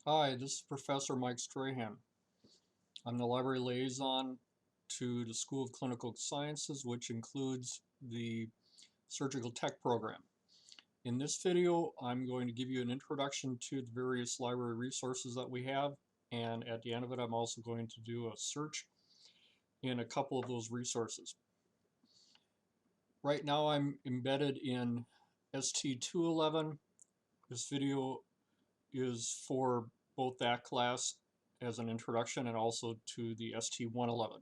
Hi, this is Professor Mike Strahan. I'm the library liaison to the School of Clinical Sciences, which includes the Surgical Tech program. In this video, I'm going to give you an introduction to the various library resources that we have, and at the end of it, I'm also going to do a search in a couple of those resources. Right now, I'm embedded in ST211. This video is for both that class as an introduction and also to the ST111.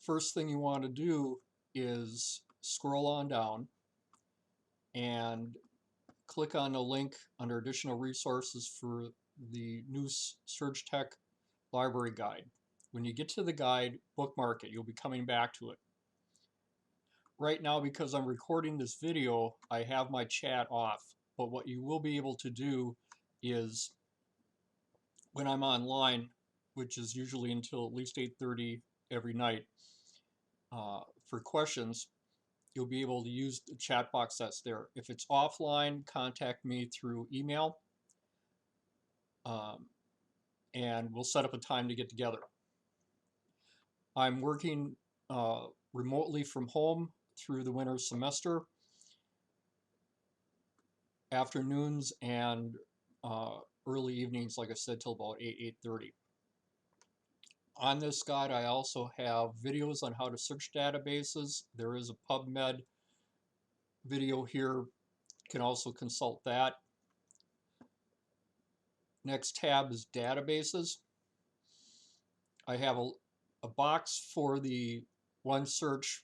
First thing you want to do is scroll on down and click on the link under additional resources for the new Surg Tech library guide. When you get to the guide, bookmark it. You'll be coming back to it. Right now, because I'm recording this video, I have my chat off, but what you will be able to do is when I'm online, which is usually until at least 8:30 every night, for questions, you'll be able to use the chat box that's there. If it's offline, contact me through email, and we'll set up a time to get together. I'm working remotely from home through the winter semester, afternoons and early evenings, like I said, till about 8:30. On this guide, I also have videos on how to search databases. There is a PubMed video here. You can also consult that. Next tab is databases. I have a box for the OneSearch.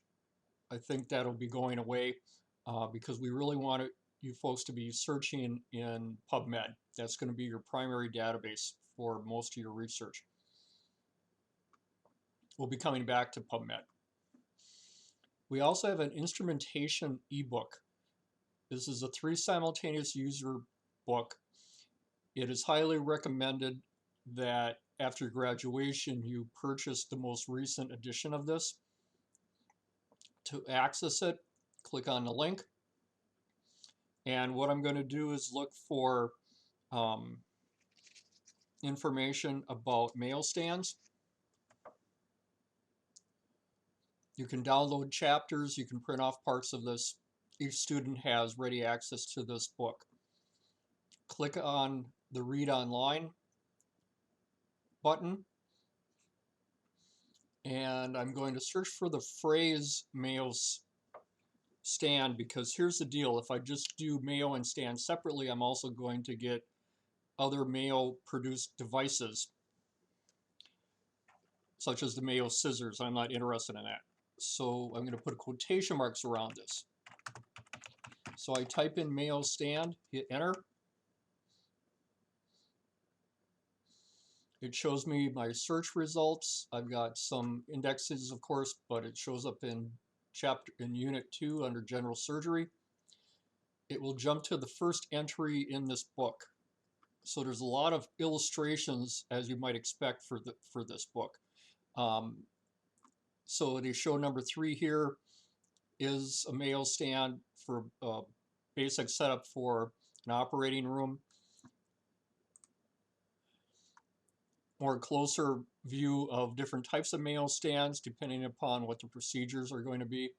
I think that'll be going away because we really want you folks to be searching in PubMed. That's going to be your primary database for most of your research. We'll be coming back to PubMed. We also have an Instrumentation Ebook. This is a 3 simultaneous user book. It is highly recommended that after graduation you purchase the most recent edition of this. To access it, click on the link. And what I'm going to do is look for information about mail stands. You can download chapters, you can print off parts of this. Each student has ready access to this book. Click on the Read Online button, and I'm going to search for the phrase mail stand, because here's the deal. If I just do mail and stand separately, I'm also going to get other mail produced devices, such as the mail scissors. I'm not interested in that. So I'm going to put quotation marks around this. So I type in mail stand, hit enter. It shows me my search results. I've got some indexes, of course, but it shows up in Unit 2 under General Surgery. It will jump to the first entry in this book. So there's a lot of illustrations, as you might expect, for this book. So they show number 3 here is a mail stand for basic setup for an operating room. More closer view of different types of mail stands depending upon what the procedures are going to be.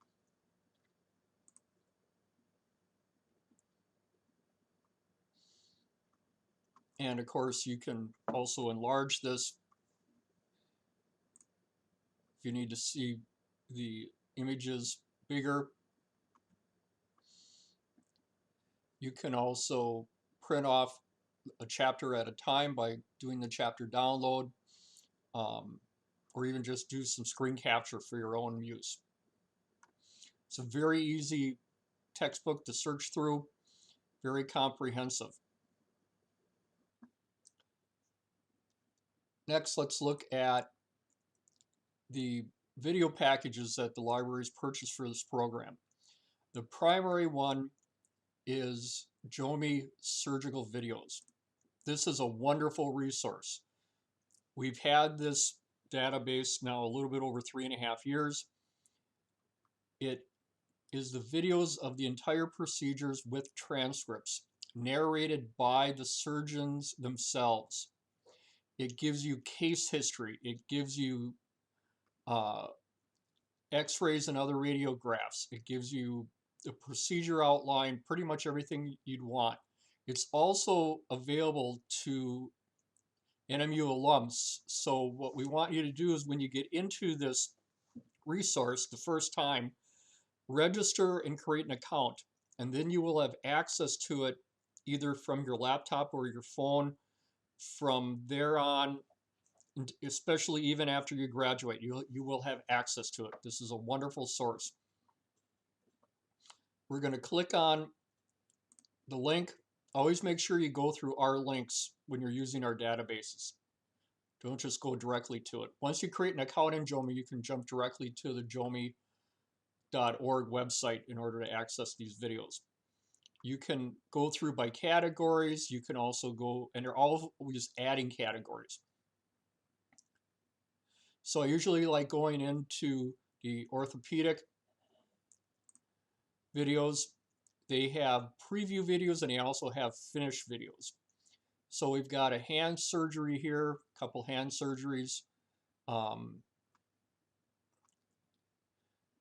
And of course, you can also enlarge this if you need to see the images bigger. You can also print off a chapter at a time by doing the chapter download, or even just do some screen capture for your own use. It's a very easy textbook to search through, very comprehensive. Next, let's look at the video packages that the libraries purchase for this program. The primary one is JoMI surgical videos. This is a wonderful resource. We've had this database now a little bit over 3.5 years. It is the videos of the entire procedures with transcripts. narrated by the surgeons themselves. It gives you case history. It gives you x-rays and other radiographs. It gives you the procedure outline, pretty much everything you'd want. It's also available to NMU alums. So what we want you to do is when you get into this resource the first time, register and create an account, and then you will have access to it either from your laptop or your phone from there on, especially even after you graduate. You will have access to it. This is a wonderful source. We're going to click on the link. Always make sure you go through our links when you're using our databases. Don't just go directly to it. Once you create an account in JoMI, you can jump directly to the jomi.org website in order to access these videos. You can go through by categories. You can also go, and they're always adding categories. So I usually like going into the orthopedic videos. They have preview videos and they also have finished videos. So we've got a hand surgery here, a couple hand surgeries. I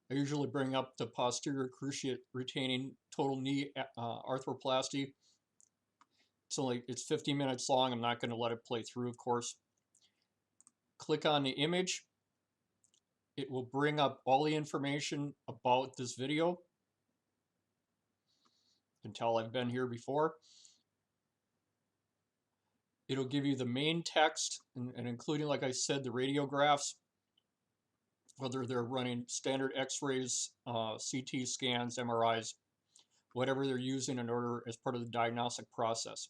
usually bring up the posterior cruciate retaining total knee arthroplasty. It's 50 minutes long. I'm not going to let it play through, of course. Click on the image. It will bring up all the information about this video. You can tell I've been here before. It'll give you the main text and including, like I said, the radiographs, whether they're running standard x-rays, CT scans, MRIs, whatever they're using in order as part of the diagnostic process.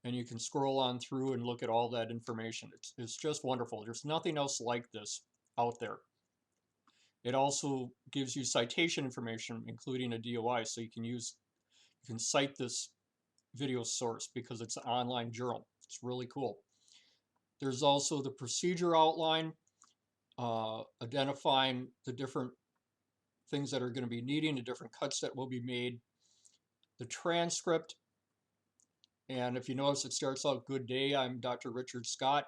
And you can scroll on through and look at all that information. It's just wonderful. There's nothing else like this out there. It also gives you citation information, including a DOI, so you can cite this video source because it's an online journal. It's really cool. There's also the procedure outline, identifying the different things that are going to be needing, the different cuts that will be made, the transcript. And if you notice, it starts out, "Good day, I'm Dr. Richard Scott."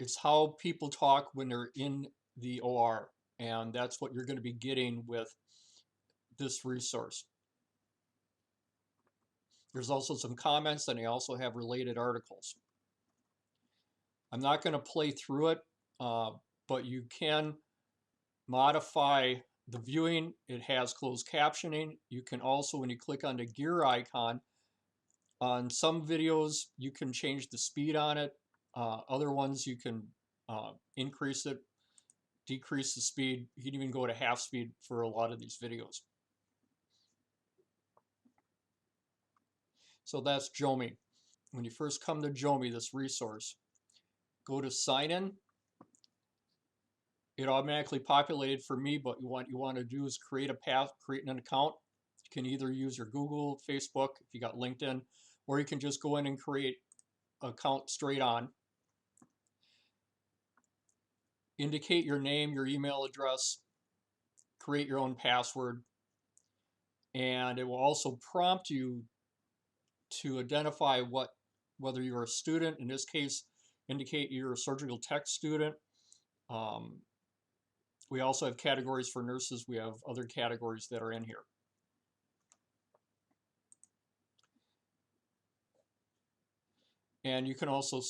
It's how people talk when they're in the OR, and that's what you're going to be getting with this resource. There's also some comments, and they also have related articles. I'm not going to play through it, but you can modify the viewing. It has closed captioning. You can also, when you click on the gear icon, on some videos, you can change the speed on it. Other ones, you can increase it, decrease the speed. You can even go to half speed for a lot of these videos. So that's JoMI. When you first come to JoMI, this resource, go to sign in. It automatically populated for me, but what you want to do is create an account. You can either use your Google, Facebook, if you got LinkedIn, or you can just go in and create an account straight on. Indicate your name, your email address, create your own password, and it will also prompt you to identify whether you're a student. In this case, indicate you're a surgical tech student. We also have categories for nurses. We have other categories that are in here. And you can also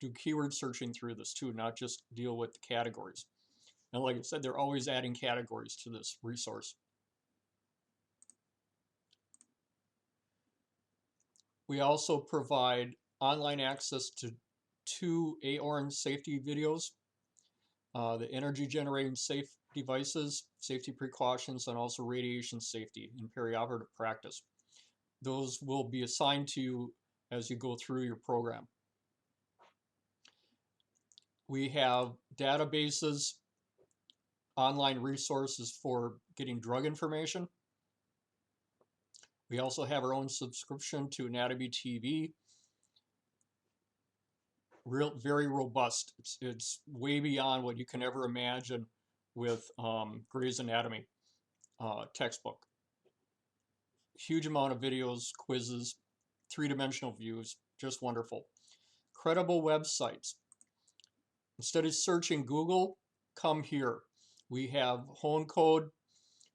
do keyword searching through this too, not just deal with the categories. And like I said, they're always adding categories to this resource. We also provide online access to 2 AORN safety videos, the energy generating safe devices, safety precautions, and also radiation safety in perioperative practice. Those will be assigned to you as you go through your program. We have databases, online resources for getting drug information. We also have our own subscription to Anatomy TV. Very robust. It's way beyond what you can ever imagine with Grey's Anatomy textbook. Huge amount of videos, quizzes, three-dimensional views, just wonderful. Credible websites. Instead of searching Google, come here. We have home code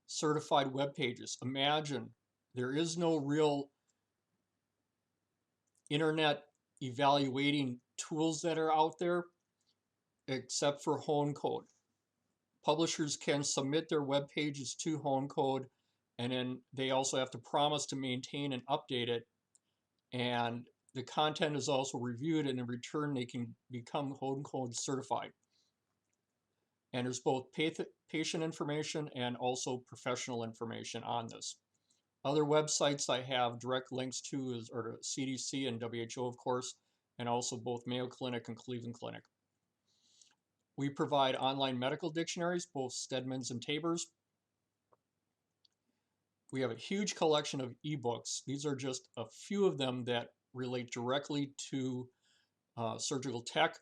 certified web pages. Imagine there is no real internet evaluating tools that are out there except for home code. Publishers can submit their web pages to home code, and then they also have to promise to maintain and update it, and the content is also reviewed, and in return they can become home code certified. And there's both patient information and also professional information on this. Other websites I have direct links to are the CDC and WHO, of course, and also both Mayo Clinic and Cleveland Clinic. We provide online medical dictionaries, both Stedman's and Tabor's. We have a huge collection of ebooks. These are just a few of them that relate directly to surgical tech.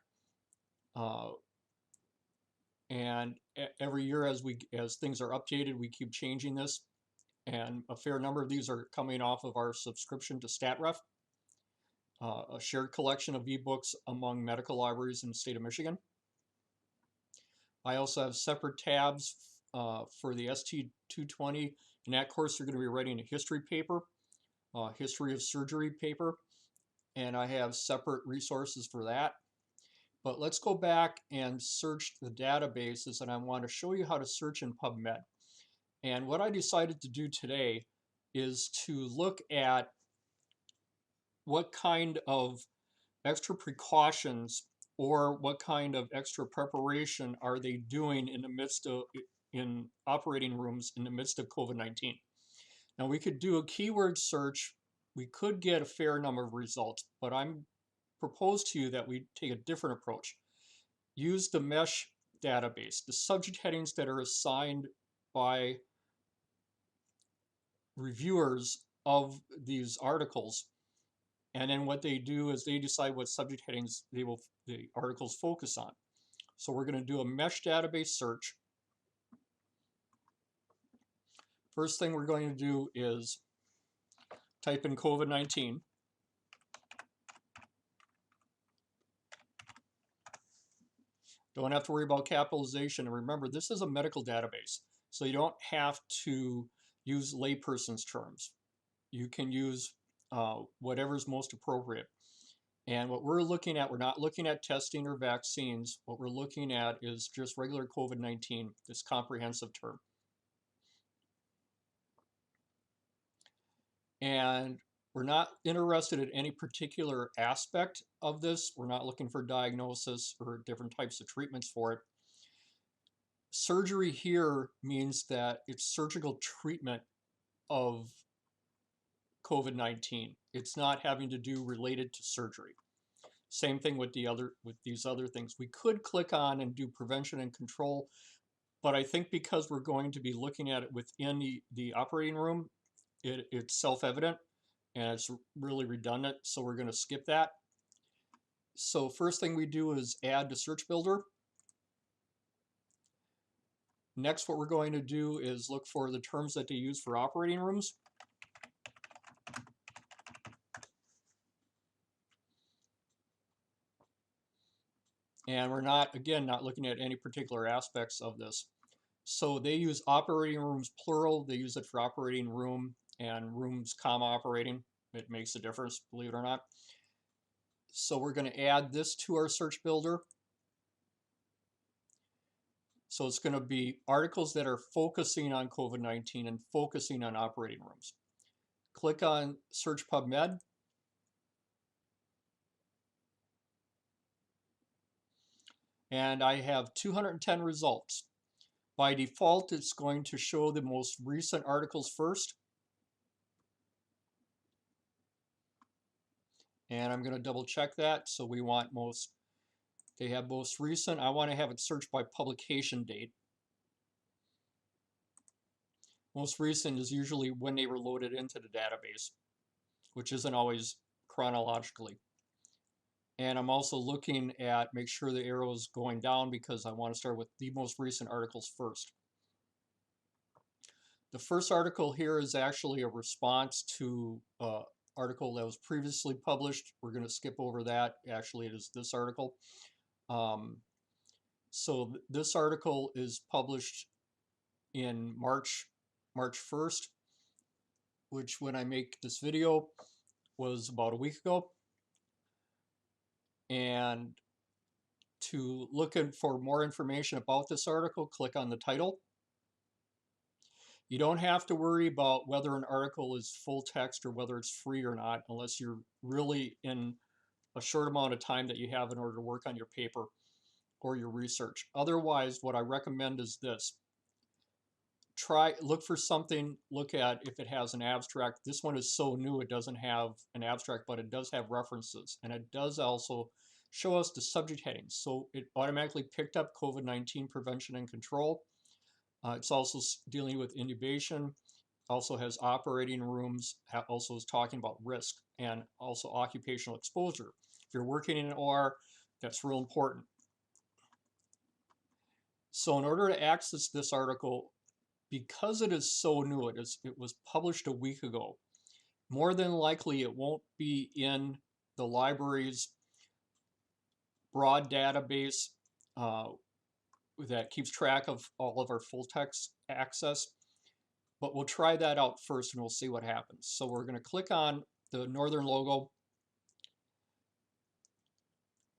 And every year as things are updated, we keep changing this. And a fair number of these are coming off of our subscription to StatRef, a shared collection of ebooks among medical libraries in the state of Michigan. I also have separate tabs for the ST220. In that course, you're going to be writing a history paper, history of surgery paper, and I have separate resources for that. But let's go back and search the databases, and I want to show you how to search in PubMed. And what I decided to do today is to look at what kind of extra precautions or what kind of extra preparation are they doing in the midst of in operating rooms in the midst of COVID-19. Now we could do a keyword search. We could get a fair number of results, but I'm propose to you that we take a different approach. Use the mesh database, the subject headings that are assigned by reviewers of these articles. And then what they do is they decide what subject headings the articles focus on. So we're going to do a mesh database search. First thing we're going to do is type in COVID-19. Don't have to worry about capitalization. And remember, this is a medical database, so you don't have to use layperson's terms. You can use whatever's most appropriate. And what we're looking at, we're not looking at testing or vaccines. What we're looking at is just regular COVID-19, this comprehensive term. And we're not interested in any particular aspect of this. We're not looking for diagnosis or different types of treatments for it. Surgery here means that it's surgical treatment of COVID-19. It's not having to do related to surgery. Same thing with these other things. We could click on and do prevention and control, but I think because we're going to be looking at it within the operating room, it's self-evident and it's really redundant, so we're going to skip that. So first thing we do is add to Search Builder. Next, what we're going to do is look for the terms that they use for operating rooms. And we're not, again, not looking at any particular aspects of this. So they use operating rooms plural. They use it for operating room and rooms comma operating. It makes a difference, believe it or not. So we're going to add this to our search builder. So it's going to be articles that are focusing on COVID-19 and focusing on operating rooms. Click on Search PubMed. And I have 210 results. By default, it's going to show the most recent articles first. And I'm going to double check that. So we want they have most recent. I want to have it searched by publication date. Most recent is usually when they were loaded into the database, which isn't always chronologically. And I'm also looking at, make sure the arrow is going down because I want to start with the most recent articles first. The first article here is actually a response to an article that was previously published. We're going to skip over that. Actually, it is this article. So this article is published in March 1st, which when I make this video was about a week ago. And to look for more information about this article, click on the title. You don't have to worry about whether an article is full text or whether it's free or not, unless you're really in a short amount of time that you have in order to work on your paper or your research. Otherwise, what I recommend is this. Look for something, look at if it has an abstract. This one is so new it doesn't have an abstract, but it does have references, and it does also show us the subject headings. So it automatically picked up COVID-19 prevention and control. It's also dealing with intubation, also has operating rooms, also is talking about risk, and also occupational exposure. If you're working in an OR, that's real important. So in order to access this article, because it is so new, it was published a week ago, more than likely it won't be in the library's broad database that keeps track of all of our full text access. But we'll try that out first and we'll see what happens. So we're going to click on the Northern logo.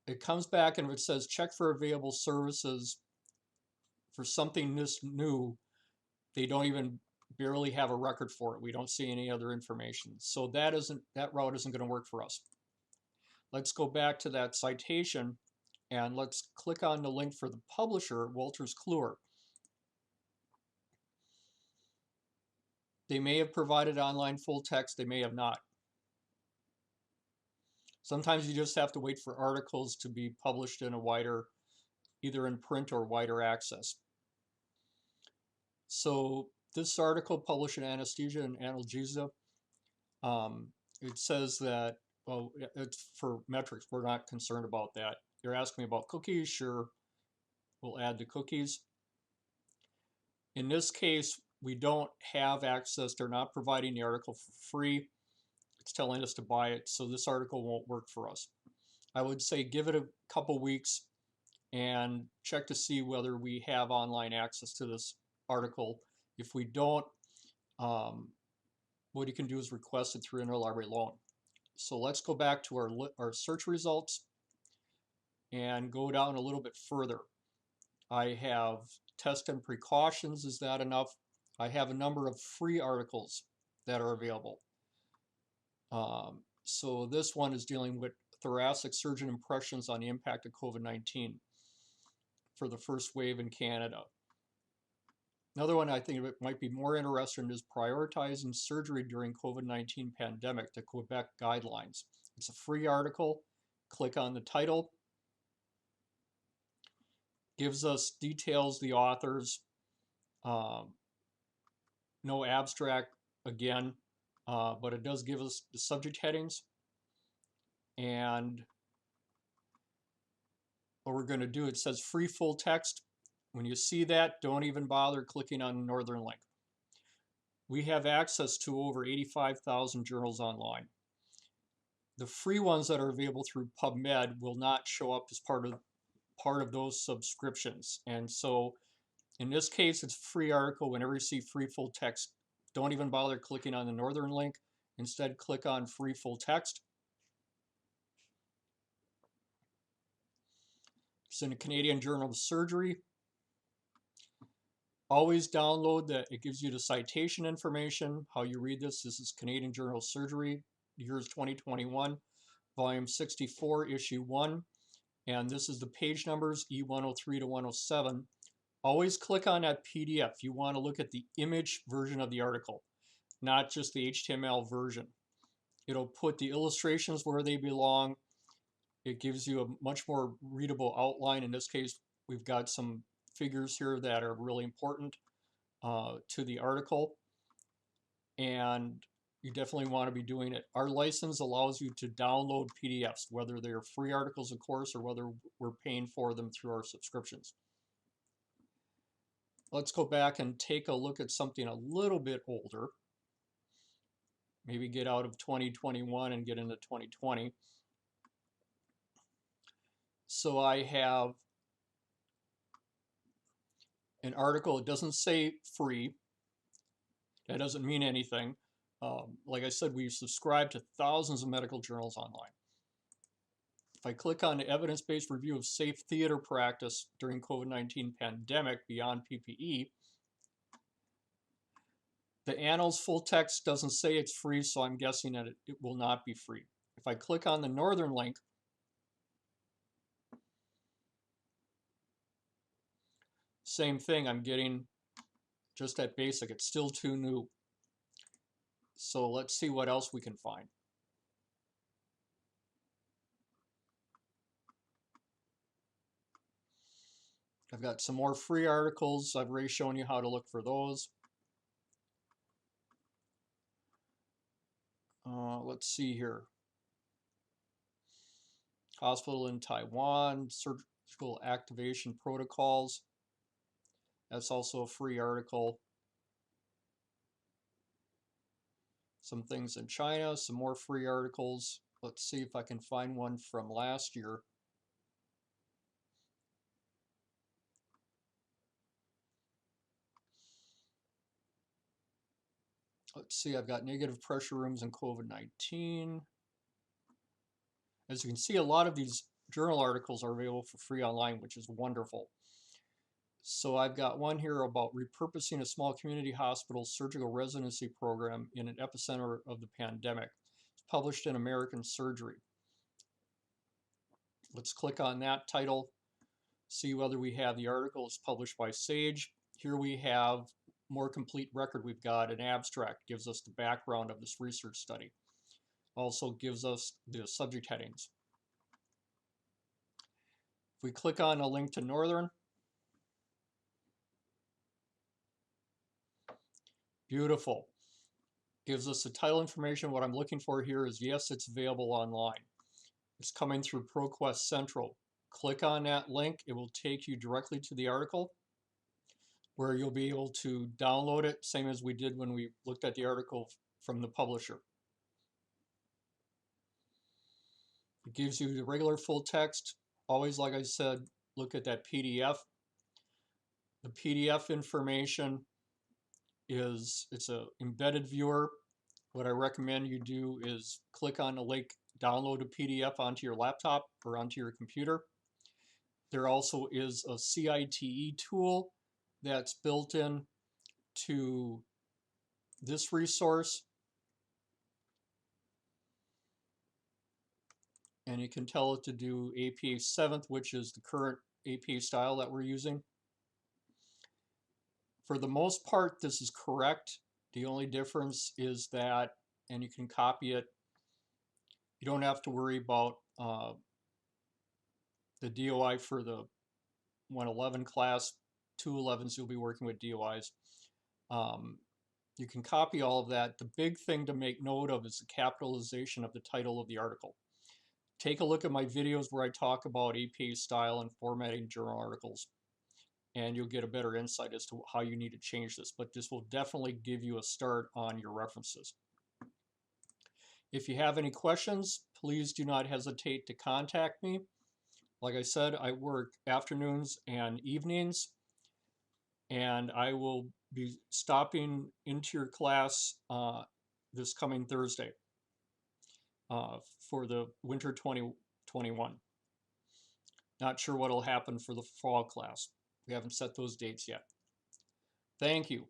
It comes back and it says check for available services. For something this new, they don't even barely have a record for it. We don't see any other information. So that route isn't going to work for us. Let's go back to that citation and let's click on the link for the publisher, Wolters Kluwer. They may have provided online full text, they may have not. Sometimes you just have to wait for articles to be published in a wider, either in print or wider access. So this article published in Anesthesia and Analgesia, it says that, well, it's for metrics. We're not concerned about that. You're asking me about cookies. Sure, we'll add the cookies. In this case, we don't have access. They're not providing the article for free. It's telling us to buy it, so this article won't work for us. I would say give it a couple weeks and check to see whether we have online access to this article. If we don't, what you can do is request it through Interlibrary Loan. So let's go back to our search results and go down a little bit further. I have test and precautions. Is that enough? I have a number of free articles that are available. So this one is dealing with thoracic surgeon impressions on the impact of COVID-19 for the first wave in Canada. Another one I think might be more interesting is prioritizing surgery during COVID-19 pandemic, the Quebec guidelines. It's a free article. Click on the title. Gives us details, the authors, no abstract again, but it does give us the subject headings. And what we're going to do, it says free full text. When you see that, don't even bother clicking on the Northern link. We have access to over 85,000 journals online. The free ones that are available through PubMed will not show up as part of those subscriptions. And so in this case, it's a free article. Whenever you see free full text, don't even bother clicking on the Northern link. Instead, click on free full text. It's in the Canadian Journal of Surgery. Always download that. It gives you the citation information, how you read this. This is Canadian Journal of Surgery, years 2021, volume 64, issue 1. And this is the page numbers, E103 to 107. Always click on that PDF. You want to look at the image version of the article, not just the HTML version. It'll put the illustrations where they belong. It gives you a much more readable outline. In this case, we've got some figures here that are really important to the article. And you definitely want to be doing it. Our license allows you to download PDFs, whether they're free articles, of course, or whether we're paying for them through our subscriptions. Let's go back and take a look at something a little bit older. Maybe get out of 2021 and get into 2020. So I have an article. It doesn't say free. That doesn't mean anything. Like I said, we subscribe to thousands of medical journals online. If I click on the evidence-based review of safe theater practice during COVID-19 pandemic beyond PPE, the Annals full text doesn't say it's free, so I'm guessing that it will not be free. If I click on the Northern link, same thing, I'm getting just that basic. It's still too new. So let's see what else we can find. I've got some more free articles. I've already shown you how to look for those. Let's see here. Hospital in Taiwan, surgical activation protocols. That's also a free article. Some things in China, some more free articles. Let's see if I can find one from last year. Let's see, I've got negative pressure rooms in COVID-19. As you can see, a lot of these journal articles are available for free online, which is wonderful. So I've got one here about repurposing a small community hospital surgical residency program in an epicenter of the pandemic. It's published in American Surgery. Let's click on that title, see whether we have the article. It's published by Sage. Here we have more complete record. We've got an abstract, gives us the background of this research study. Also gives us the subject headings. If we click on a link to Northern, beautiful. Gives us the title information. What I'm looking for here is, yes, it's available online. It's coming through ProQuest Central. Click on that link. It will take you directly to the article where you'll be able to download it, same as we did when we looked at the article from the publisher. It gives you the regular full text. Always, like I said, look at that PDF. The PDF information it's an embedded viewer. What I recommend you do is click on the link, download a PDF onto your laptop or onto your computer. There also is a Cite tool that's built in to this resource. And you can tell it to do APA 7th, which is the current APA style that we're using. For the most part, this is correct. The only difference is that, and you can copy it, you don't have to worry about the DOI for the 111 class. 211s, you'll be working with DOIs. You can copy all of that. The big thing to make note of is the capitalization of the title of the article. Take a look at my videos where I talk about APA style and formatting journal articles, and you'll get a better insight as to how you need to change this. But this will definitely give you a start on your references. If you have any questions, please do not hesitate to contact me. Like I said, I work afternoons and evenings, and I will be stopping into your class this coming Thursday for the winter 2021. Not sure what will happen for the fall class. We haven't set those dates yet. Thank you.